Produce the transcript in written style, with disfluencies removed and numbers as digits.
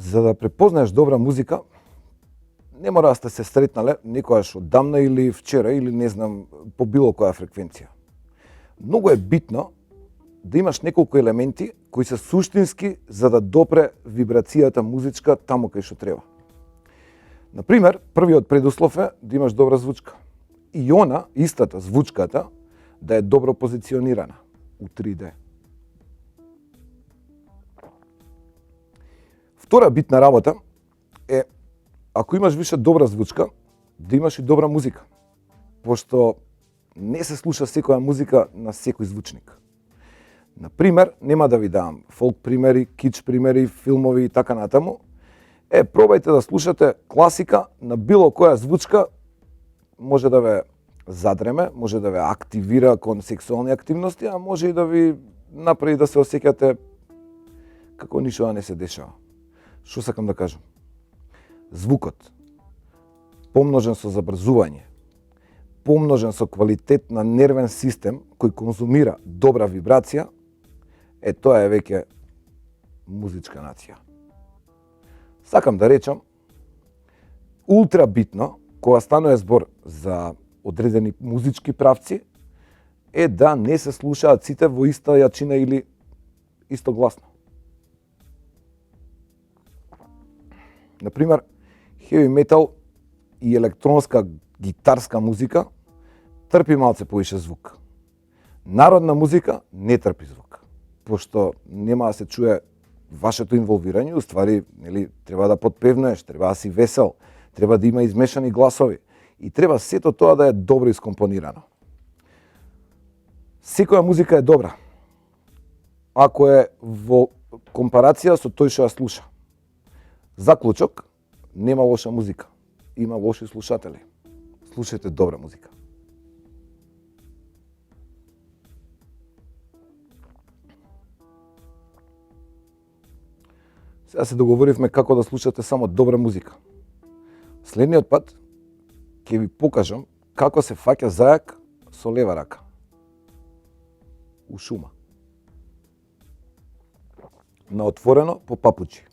За да препознаеш добра музика, не мора да сте се сретнале некојаш одамна или вчера или не знам по било која фреквенција. Многу е битно да имаш неколку елементи кои се суштински за да допре вибрацијата музичка таму кај што треба. Например, првиот предуслов е да имаш добра звучка. И она, истата звучката, да е добро позиционирана у 3D. Втора битна работа е, ако имаш више добра звучка, да имаш и добра музика. Пошто не се слуша секоја музика на секој звучник. Например, нема да ви давам фолк примери, кич примери, филмови и така натаму. Пробајте да слушате класика на било која звучка, може да ве задреме, може да ве активира кон сексуални активности, а може и да ви направи да се осеќате како ништо не се дешава. Што сакам да кажам? Звукот, помножен со забрзување, помножен со квалитет на нервен систем кој конзумира добра вибрација, тоа е веќе музичка нација. Сакам да речам, ултра битно, кога станува збор за одредени музички правци, е да не се слушаат сите во иста јачина или истогласно. Например, heavy metal и електронска гитарска музика трпи малце повише звук. Народна музика не трпи звук, пошто нема да се чуе вашето инволвирање, уствари, треба да подпевнуеш, треба да си весел, треба да има измешани гласови и треба сето тоа да е добро искомпонирано. Секоја музика е добра, ако е во компарација со тој што ја слуша. Заклучок, нема лоша музика, има лоши слушатели. Слушајте добра музика. Сега се договоривме како да слушате само добра музика. Следниот пат ќе ви покажам како се фаќа зајак со лева рака. У шума. На отворено по папучи.